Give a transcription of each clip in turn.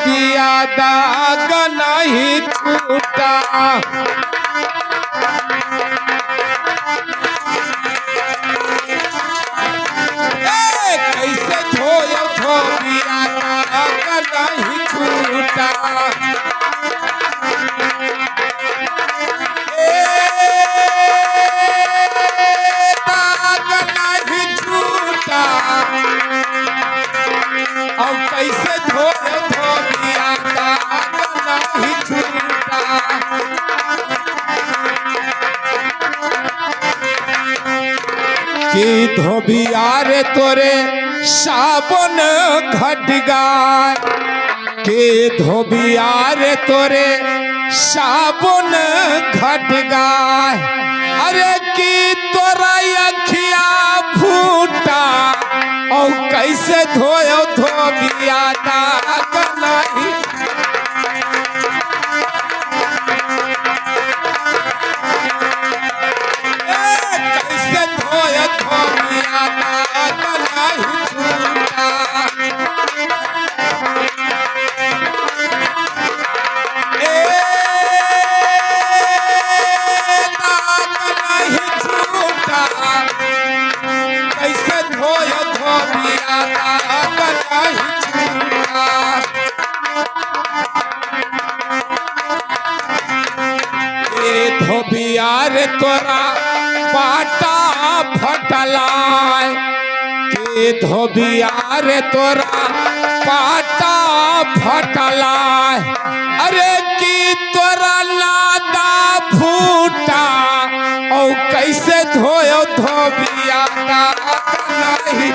धोबिया दाग नहीं छूटा। कैसे धोयो धोबिया दाग नहीं छूटा। अब कैसे धोयो धोबिया दाग नहीं छूटा। कि धोबिया रे तोरे साबुन घट गाय। कि धोबिया रे तोरे साबुन घट गाय। अरे कि तोरा अखिया फूटा। और कैसे धोयो धोबिया दाग नहीं। कैसे धोयो धोबिया दाग नहीं छूटा। कैसे धोयो धोबिया दाग नहीं छूटा। ए धोबिया रे तोरा पाटा फटलाय। के धोबिया रे तोरा पाटा फटलाय। अरे कि तोरा नादा फूटा। और कैसे धोयो धोबिया दाग नहीं।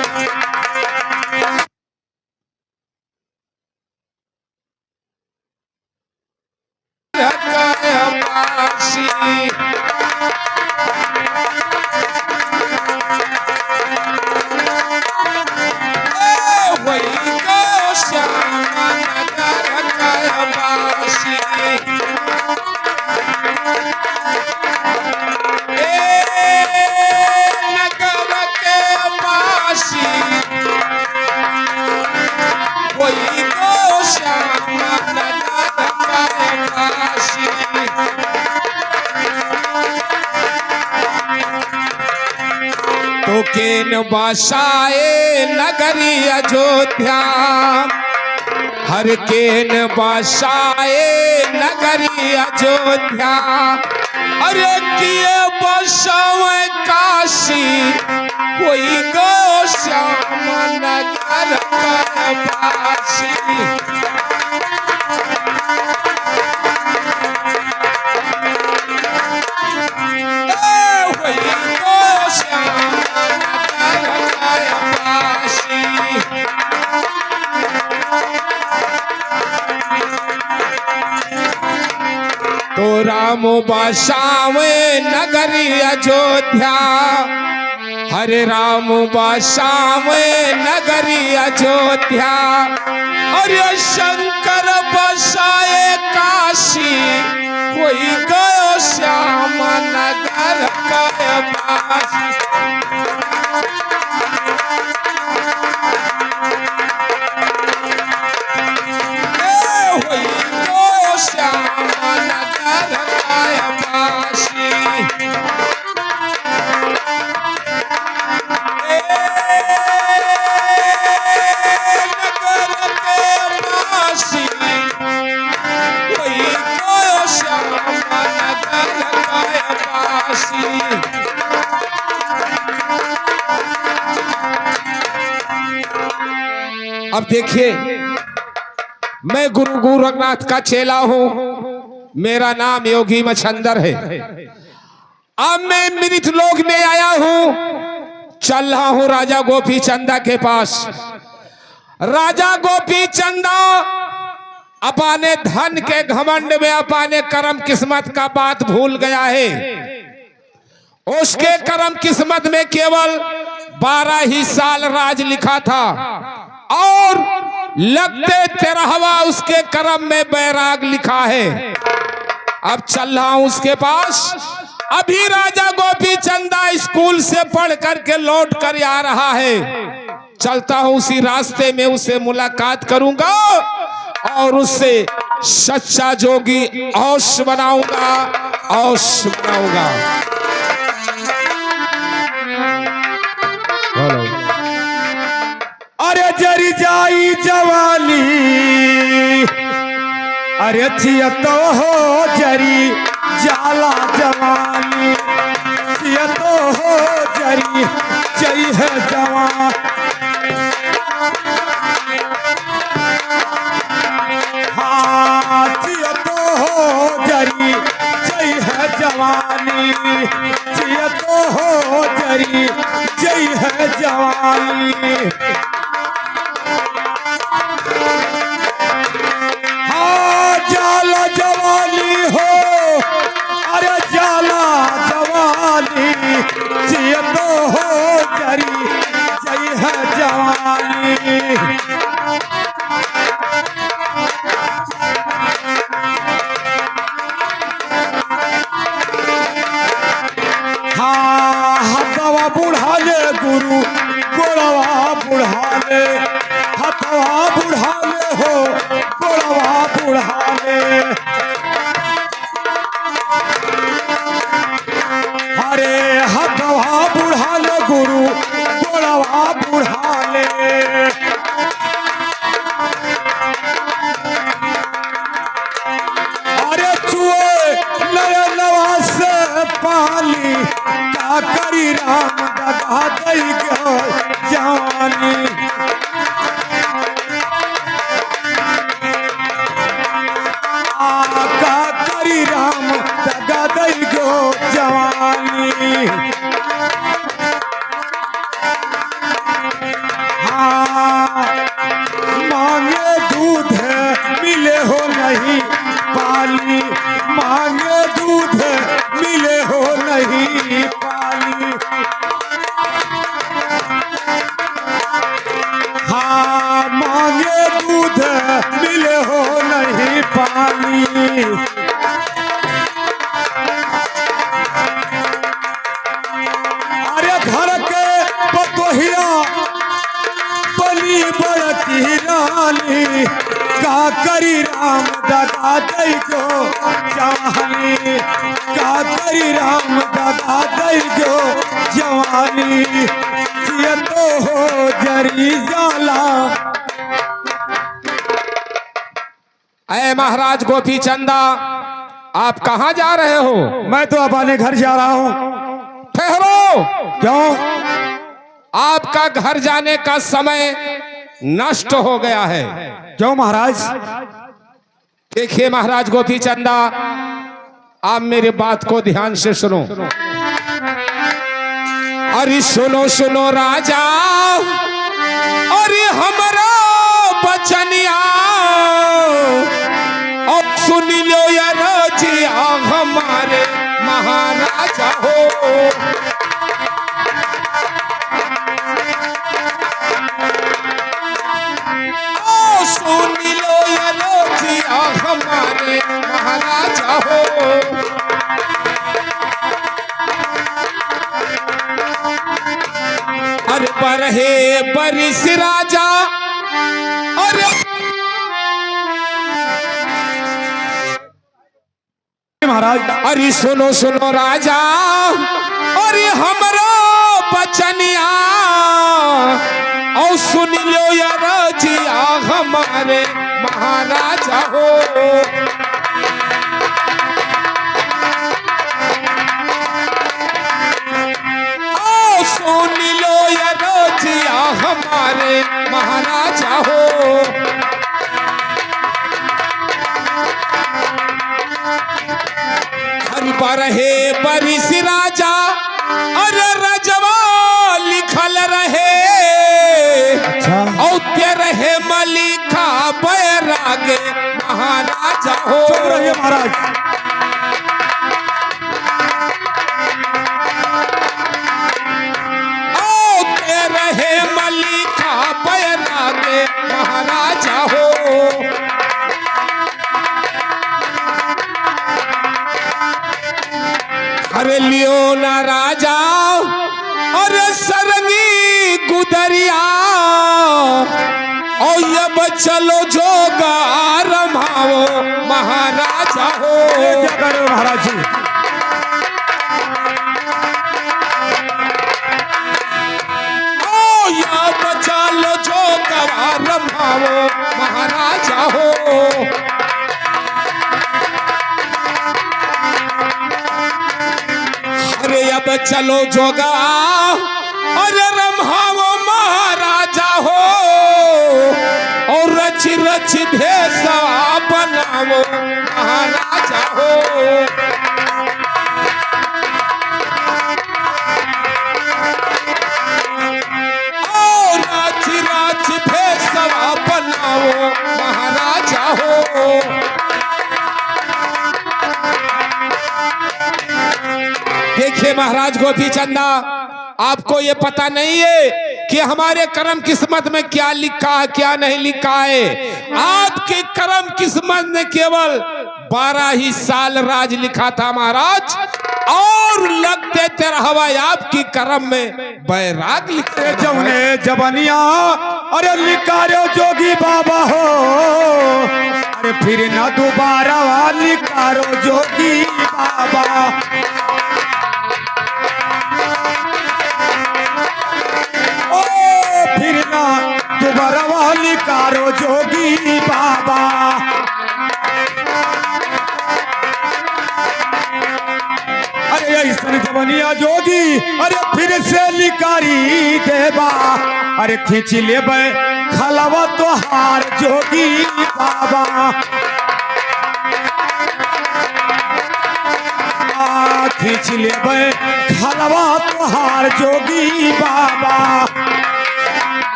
तो केन बसाए नगरी अयोध्या। हर केन बसाए नगरी अयोध्या। अरे किए बसावे काशी। कोई गो श्याम नगर पासी। तो राम बसावे नगरी अयोध्या। हरे राम बसावे नगरी अयोध्या। अरे शंकर बसाए काशी। कोई गयो श्याम नगर पासी। अब देखिए, मैं गुरु गोरखनाथ का चेला हूं। मेरा नाम योगी मछंदर है। अब मैं मृत लोक में आया हूं। चल रहा हूं राजा गोपी चंदा के पास। राजा गोपी चंदा अपने धन के घमंड में अपने कर्म किस्मत का बात भूल गया है। उसके कर्म किस्मत में केवल 12 ही साल राज लिखा था और लगते 13वां उसके कर्म में बैराग लिखा है। अब चल रहा हूं उसके पास। अभी राजा गोपी चंदा स्कूल से पढ़ करके लौट कर आ रहा है। चलता हूं उसी रास्ते में, उसे मुलाकात करूंगा और उससे सच्चा जोगी औश बनाऊंगा, औश बनाऊंगा। अरे जरी जाई जवानी, अरे जिया तो हो जरी जाला जवानी, जिया तो हो जरी जई है जवान। हाँ जिया तो हो जरी जई है जवानी, जिया तो हो जरी जई है जवानी। जाला जवानी हो, अरे जाला जवानी, जिया तो हो जरी जई है जवानी। हाँ हथवा बुढ़ा ले गुरु, गोड़वा बुढ़ा ले, हथवा बुढ़ा ले हो, गोड़वा बुढ़ा ले। अरे हथवा बुढ़ा ले गुरु, गोड़वा बुढ़ा ले। अरे चुए नयनवा से पानी, का करी राम दगा दई गो जवानी। का करी राम दगा दई गो जवानी। हाँ मांगे दूध मिले हो नहीं पानी, मांगे दूध मिले हो नहीं पानी। हाँ मांगे दूध मिले हो नहीं पानी। अरे घर के पतोहिया बनी बड़ती रानी, का करी राम दगा दई गो जवानी, का करी राम दगा दई गो जवानी। जिया तो हो जरी जाला। अय महाराज गोपी चंदा, आप कहाँ जा रहे हो? मैं तो अपने घर जा रहा हूँ। ठहरो, क्यों? आपका घर जाने का समय नष्ट हो गया है। क्यों महाराज? देखिए महाराज गोपी चंदा, आप मेरी बात को ध्यान से सुनो। अरे सुनो सुनो राजा, अरे हमारा बचनिया, अब सुन लो यार जिया हमारे महाराजा हो। सुन लो यार जिया हमारे महाराजा हो। अरे बरहे बरिस राजा, अरे महाराज। अरे सुनो सुनो राजा, अरे हमारा बचनिया, और सुन लो यार जिया हमारे महाराजा हो। सुन लो यार जिया हमारे महाराजा हो। हर बरहे बरिस राजा, अरे रजवा लिखल रहे, अच्छा। औते रहे मलिका बैरागे महाराजा हो। चुप रहिए महाराज। औते रहे मलिका बैरागे महाराजा हो। अरे लियो ना राजा, अरे सरंगी गुदरिया, और अब चलो जोगा रमाओ महाराजा हो। क्या कर रहे हो महाराज जी? अब चलो जोगा रमाओ महाराजा हो। अरे अब चलो जोगा अरे रमाओ महाराजा हो। और रच रच भेसा बनाओ महाराजा हो। और रच रच भेसा बनाओ महाराजा हो। देखिए महाराज गोपी चंदा, आपको ये पता नहीं है कि हमारे कर्म किस्मत में क्या लिखा है क्या नहीं लिखा है। आपके कर्म किस्मत ने केवल 12 ही साल राज लिखा था महाराज, और लगते तेरहवा आपकी कर्म में बैराग लिखते जमने जबनिया अरे लिकारो जोगी बाबा हो। अरे फिर ना दोबारा लिकारो जोगी बाबा। ओ फिर ना दोबारा लिकारो जोगी बाबा। अरे ऐसा जवनिया जोगी अरे फिर से लिकारी देवा। अरे खींच ले खलवा तोहार जोगी बाबा। खींच ले खलवा तोहार जोगी बाबा।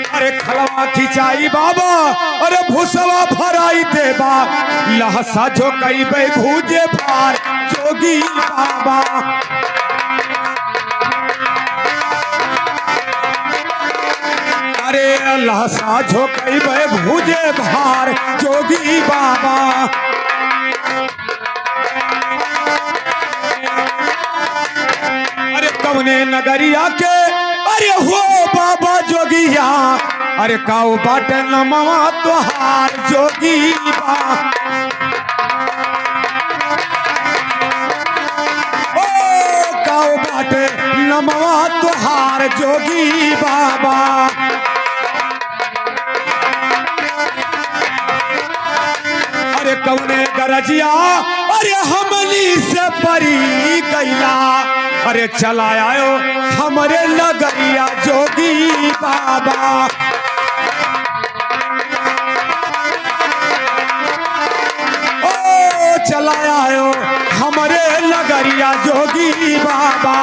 अरे खलवा खिंचाई बाबा अरे भूसवा भराई देवा। लहसा जो कई बे भूजे भार जोगी बाबा। अरे लहसा जो कई बे भूजे भार जोगी बाबा। अरे कौने नगरिया के अरे हो बाबा जोगिया। अरे काऊ बाट नमवा तोहार जोगी बा। ओ काऊ बाट नमवा तोहार जोगी बाबा। अरे कौने गरजिया अरे हमनी से परी गैला। अरे चला आयो हमरे नगरिया जोगी बाबा। ओ चला आयो हमरे नगरिया जोगी बाबा।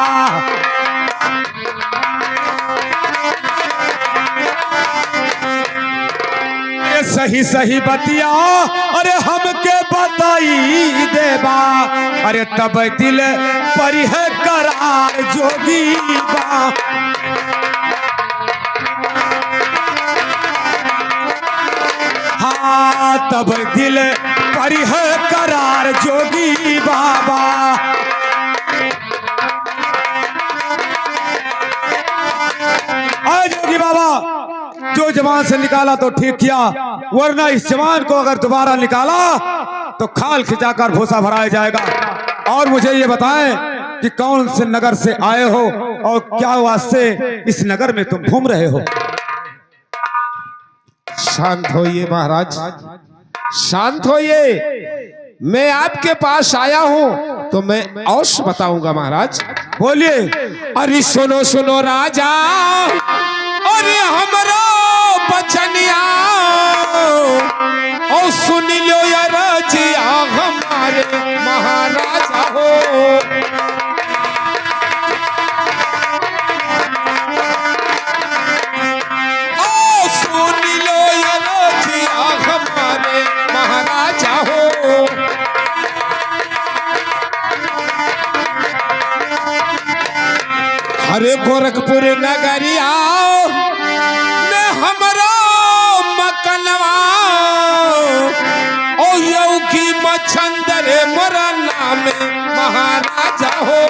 सही सही बतिया अरे हमके बताई देवा। अरे तब दिल पर है करार जोगी बा। हाँ तब दिल पर है करार जोगी बाबा। जोगी बाबा जो जवान से निकाला तो ठीक किया, वरना इस जवान को अगर दोबारा निकाला तो खाल खिंचाकर भूसा भराया जाएगा। और मुझे ये बताएं कि कौन से नगर से आए हो और क्या वास्ते इस नगर में तुम घूम रहे हो? शांत होइए महाराज, शांत होइए। मैं आपके पास आया हूं तो मैं अवश्य बताऊंगा महाराज। बोलिए। अरे सुनो सुनो राजा, अरे हमारा बचनिया और सुन लो यार जिया हमारे महाराजा हो। ओ सुन लो यार जिया हमारे महाराजा हो। अरे गोरखपुर नगरिया में हमारा मकनवा ओ योगी मछंदर मोरा नाम महाराजा हो।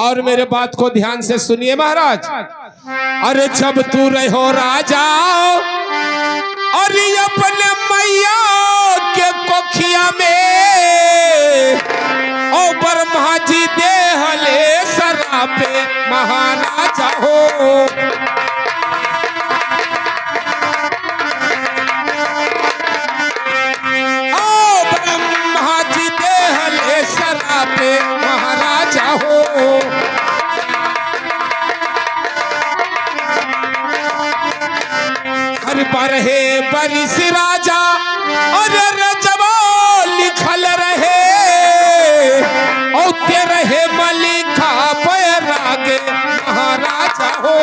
और मेरे बात को ध्यान से सुनिए महाराज। अरे जब तू रहो राजा अरे अपने मैया के कोखिया में ओ ब्रह्मा जी देहले सरापे महाराजा हो। सरापे महाराजा हो। हर बरहे बरिस राजा और रजवा लिखल रहे और ते रहे मलिका बैरागे महाराजा हो।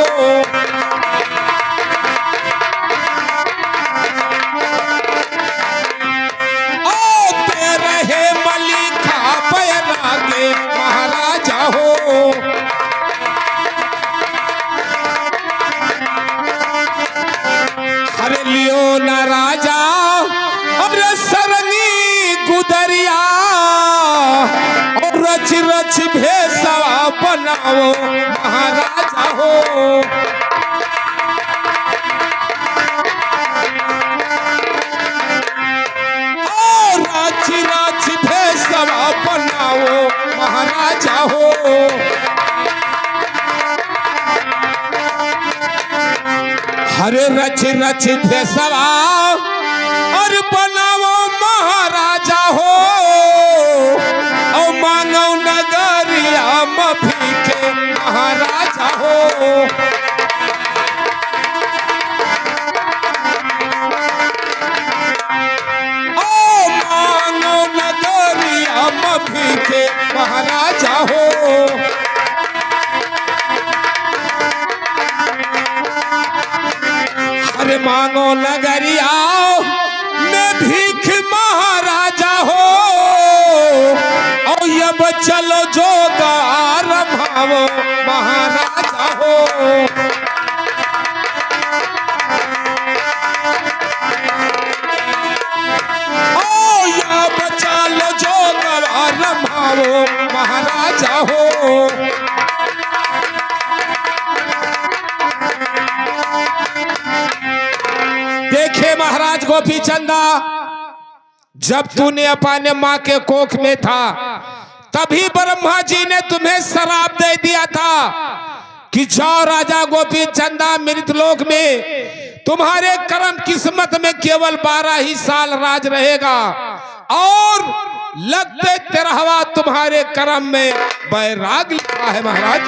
महाराजा हो। हर लियो न राजा और सरनी गुदरिया और रच रच भेसवा बनाओ महाराजा हो। रच रच भेसवा बनाओ महाराजा हो। हरे रच रच भेसवा और बनाओ महाराजा हो। और मांगो नगरिया मफीके महाराजा हो। मफीके महाराजा हो। अरे मांगो नगरिया में भीख महाराजा हो। और अब चलो जोगार भाव महाराजा हो। महाराजा हो। देखे महाराज गोपी चंदा जब तूने अपने माँ के कोख में था तभी ब्रह्मा जी ने तुम्हें शराप दे दिया था कि जाओ राजा गोपी चंदा मृतलोक में तुम्हारे कर्म किस्मत में केवल 12 ही साल राज रहेगा और लगते 13वां तुम्हारे कर्म में बैराग लिखा है महाराज।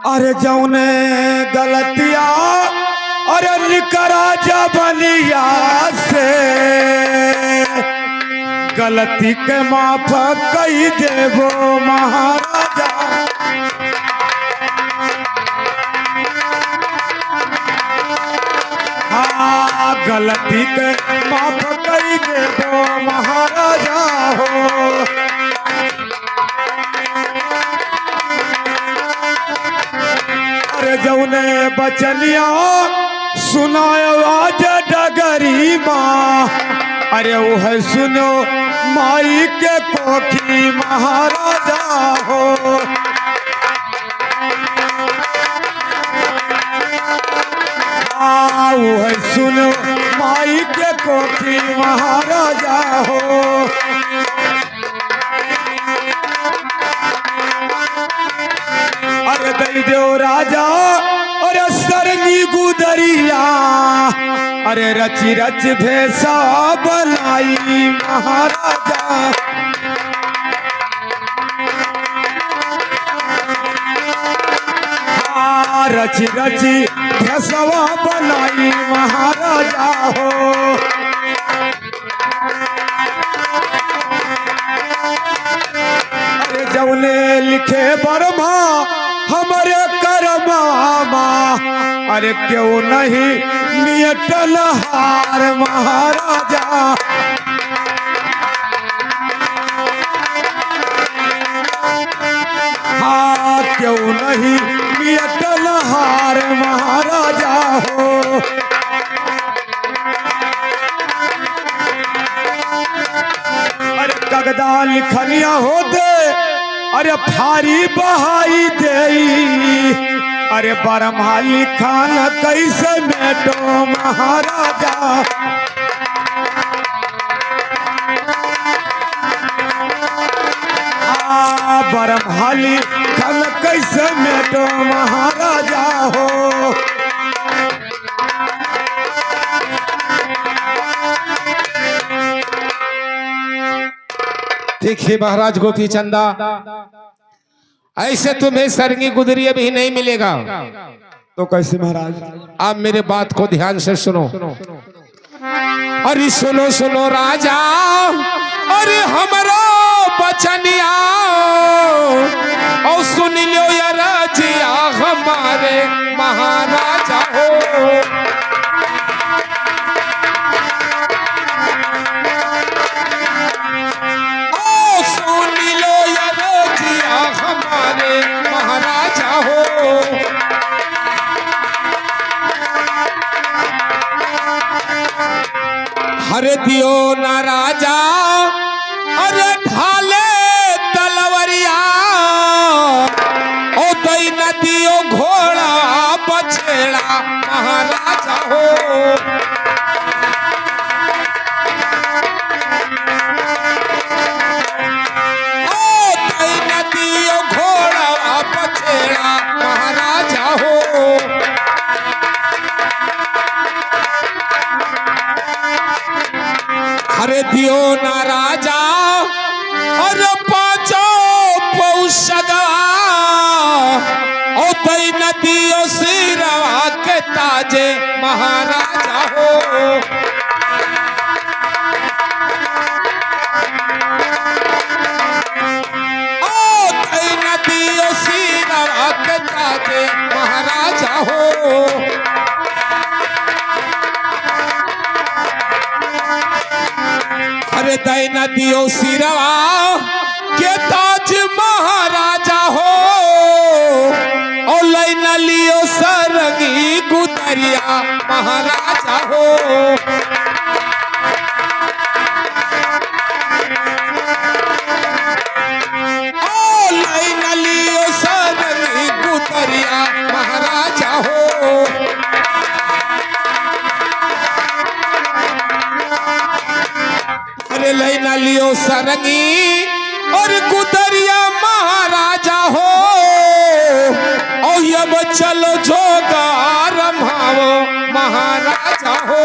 अरे जौने गलतिया अरे निकरा जा बलिया से गलती के माफ कई देवो महाराजा। हाँ गलती के माफ कई देवो महाराजा हो। अरे जौने बचनिया सुनायो आज डगरी माँ अरे वो है सुनो माई के कोखी महाराजा हो। वो है सुनो माई के कोखी महाराजा हो। अरे दई दो राजा अरे सरनी गुदरिया अरे रची रच भेसा बनाई महाराजा। रची रची भेसवा बनाई महाराजा हो। अरे जौने लिखे बर्मा हमारे करमामा अरे क्यों नहीं मिटल हार महाराजा। हाँ क्यों नहीं मिटल हार महाराजा हो। अरे कगदा लिखनिया होते अरे फारी बहाई देई अरे बरमाली खान कैसे मेटो महाराजा बरमाली खान कैसे मेटो महाराजा हो। देखिए महाराज गोपी चंदा, ऐसे तुम्हें सरंगी गुदरिया भी नहीं मिलेगा। तो कैसे महाराज? आप मेरे बात को ध्यान से सुनो। अरे सुनो सुनो राजा, अरे हमारा बचनिया और सुन लो या राजिया हमारे महाराजा हो। महाराजा हो हरे दियो ना राजा अरे ढाले तलवरिया ओ दई न दियो घोड़ा बछेड़ा महाराजा हो। महाराजा हो हरे दियो ना राजा और पांचो पौषगा ओ दई न दियो सिरवा के ताजे महाराजा हो। महाराजा हो अरे दैना दियो सिरवा के ताज महाराजा हो और लैना लियो सरंगी गुदरिया महाराजा हो। महाराजा हो अरे लैना लियो सरंगी और गुदरिया महाराजा हो और अब चलो जोगा रमाओ महाराजा हो।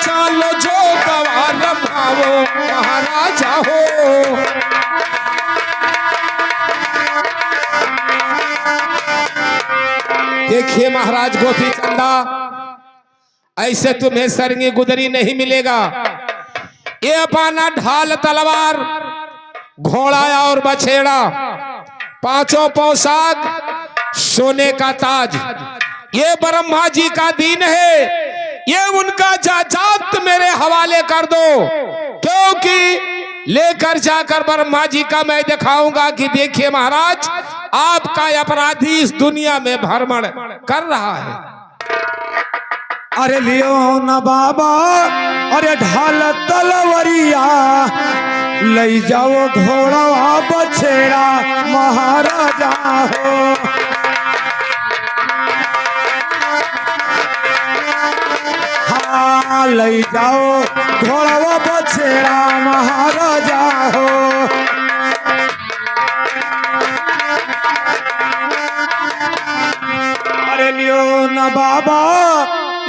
चलो जो गवार रमाओ महाराजा हो। देखिए महाराज गोपी चंदा, ऐसे तुम्हें सरंगी गुदरी नहीं मिलेगा। ये पाना ढाल तलवार घोड़ा और बछेड़ा पांचों पोशाक सोने का ताज, ये ब्रह्मा जी का दीन है। ये उनका जात मेरे हवाले कर दो, क्योंकि लेकर जाकर ब्रह्मा जी का मैं दिखाऊंगा कि देखिए महाराज आपका अपराधी इस दुनिया में भ्रमण कर रहा है। अरे लियो न बाबा अरे ढाल तलवरिया ले जाओ घोड़ा बछेड़ा महाराजा हो। हाँ ले जाओ घोड़ा बछेड़ा महाराजा हो। अरे लियो न बाबा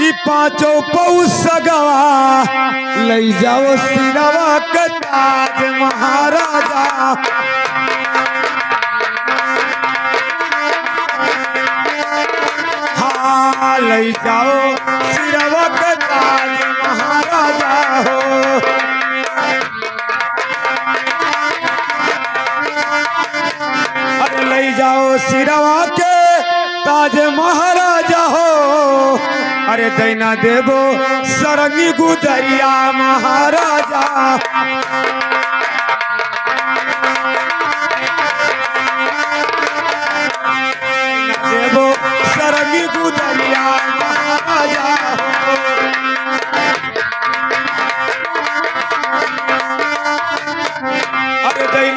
ई पांचों पौसगवा ले जाओ सिरवा के ताज महाराजा। हाँ ले जाओ सिरवा के ताज महाराजा हो। अरे ले जाओ सिरवा के ताज महाराजा हो। अरे दैना देवो सरंगी गुदरिया महाराजा। देवो सरंगी गुदरिया महाराजा हो।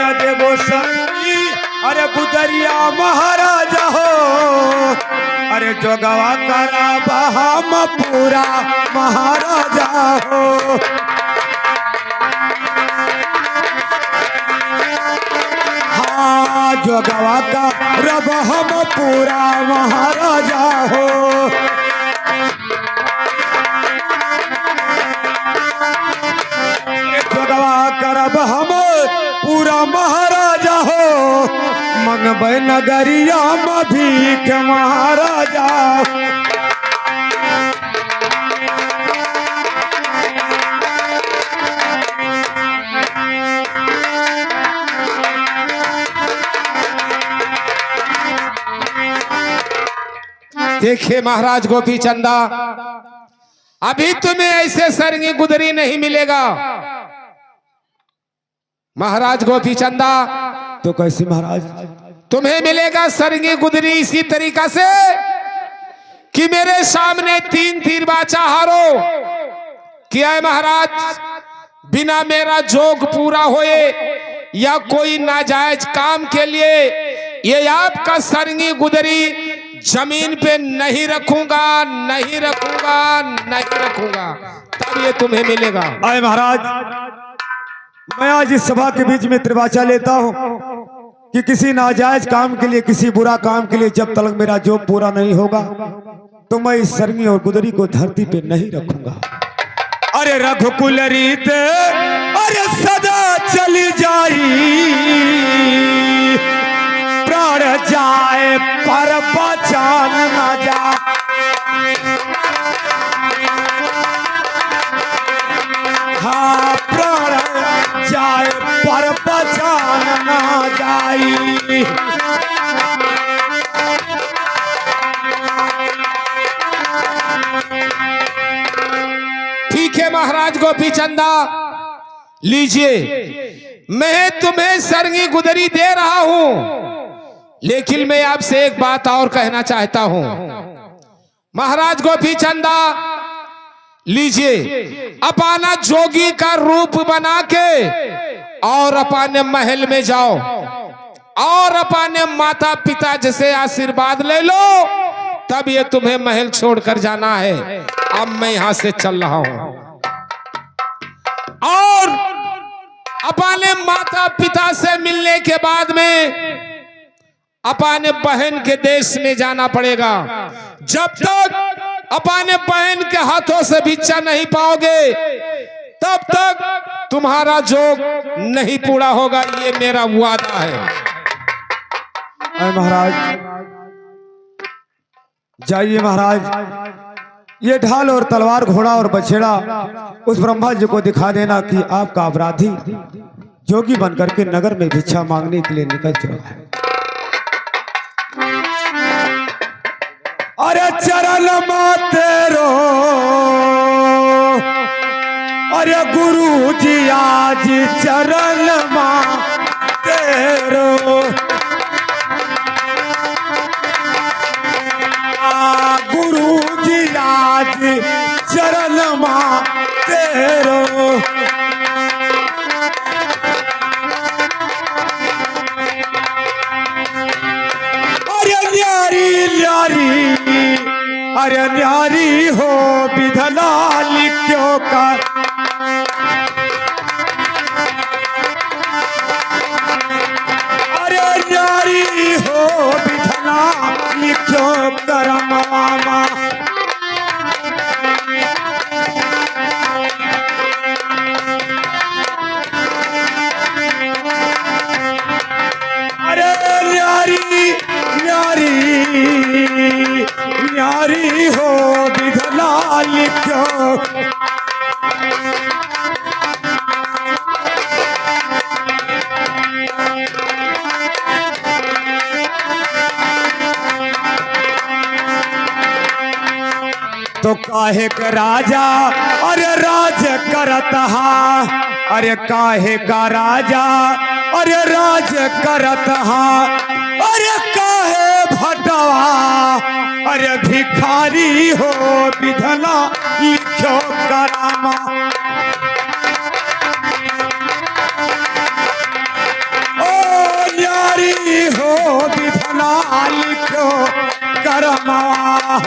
न देवो सरगी अरे गुदरिया महाराजा हो अरे जोगवा करा हम पूरा महाराजा हो हाँ जोगवा का रब हम पूरा महाराजा हो जोगवा करब हम पूरा महाराजा हो मंगबै नगरिया में भीख महाराजा देखिए महाराज गोपी चंदा, अभी तुम्हें ऐसे सरंगी गुदरी नहीं मिलेगा। महाराज गोपी चंदा, तो कैसे महाराज? तुम्हें मिलेगा सरंगी गुदरी इसी तरीका से कि मेरे सामने 3 तीर बाचा हारो किया है महाराज, बिना मेरा जोग पूरा होए या कोई नाजायज काम के लिए ये आपका सरंगी गुदरी जमीन पे नहीं रखूंगा, नहीं रखूंगा, नहीं रखूंगा, तब ये तुम्हें मिलेगा। आए महाराज, मैं आज इस सभा के बीच में त्रिवाचा लेता हूँ कि किसी नाजायज काम के लिए, किसी बुरा काम के लिए जब तक मेरा जोग पूरा नहीं होगा तो मैं इस सरंगी और गुदरी को धरती पे नहीं रखूंगा। अरे रघुकुल रीत अरे सदा चली जाई, प्राण जाए पर बचान न जा। हाँ प्राण जाए पर बचान न जाई। ठीक है महाराज गोपी चंदा, लीजिए, मैं तुम्हें सरंगी गुदरी दे रहा हूं, लेकिन मैं आपसे एक बात और कहना चाहता हूं। महाराज गोपी चंदा, लीजिए, अपना जोगी का रूप बना के और अपने महल में जाओ और अपने माता पिता जैसे आशीर्वाद ले लो, तब ये तुम्हें महल छोड़कर जाना है। अब मैं यहां से चल रहा हूं और अपने माता पिता से मिलने के बाद में अपने बहन के देश में जाना पड़ेगा। जब तक अपने बहन के हाथों से भिक्षा नहीं पाओगे तब तक तुम्हारा जोग नहीं पूरा होगा, ये मेरा वादा है। महाराज जाइए महाराज, ये ढाल और तलवार, घोड़ा और बछेड़ा उस ब्रह्मा जी को दिखा देना कि आपका अपराधी जोगी बनकर के नगर में भिक्षा मांगने के लिए निकल चुका है। अरे चरण तेरो अरे गुरु जी आज चरण तेरो, गुरु जी आज चरण तेरो। अरे न्यारी न्यारी अरे न्यारी हो विधना लिखो कर, अरे न्यारी हो विधना लिखो कर मामा। अरे न्यारी न्यारी न्यारी हो विधना लिखो, तो काहे का राजा अरे राज करत हा, अरे काहे का राजा अरे राज करत हा, अरे काहे भटवा अरे भिखारी हो विधना लिखो करामा। करमवा।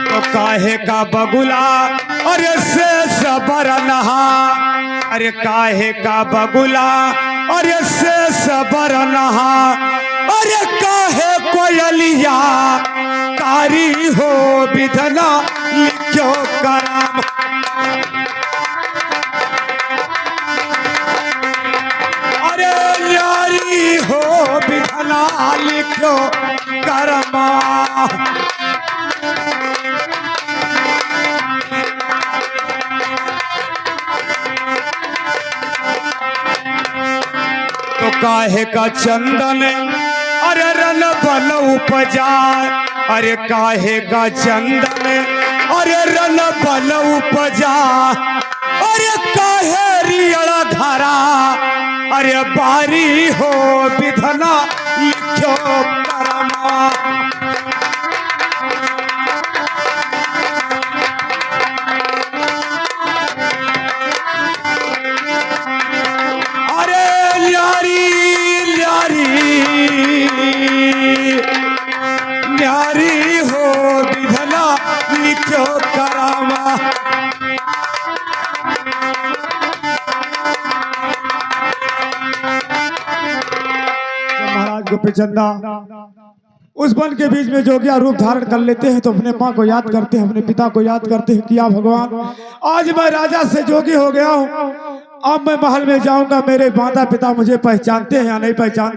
तो काहे का बगुला अरे से सबर नहा, अरे काहे का बगुला अरे से सबर नहा, अरे काहे कोयलिया कारी हो विधना लिखो करम। अरे यारी हो विधना लिखो करमा। तो काहे का चंदन अरे रन बन उपजा, अरे काहे का चंदन अरे रन बन उपजा, अरे काहे रियड़ा धरा अरे बारी हो विधना लिखो करमा। न्यारी हो विधना लिखो करामा। महाराज गोपीचंदा उस वन के बीच में जोगिया रूप धारण कर लेते हैं तो अपने माँ को याद करते हैं, अपने पिता को याद करते हैं। किया भगवान आज मैं राजा से जोगी हो गया हूँ, अब मैं महल में जाऊंगा, मेरे माता पिता मुझे पहचानते हैं या नहीं पहचानते।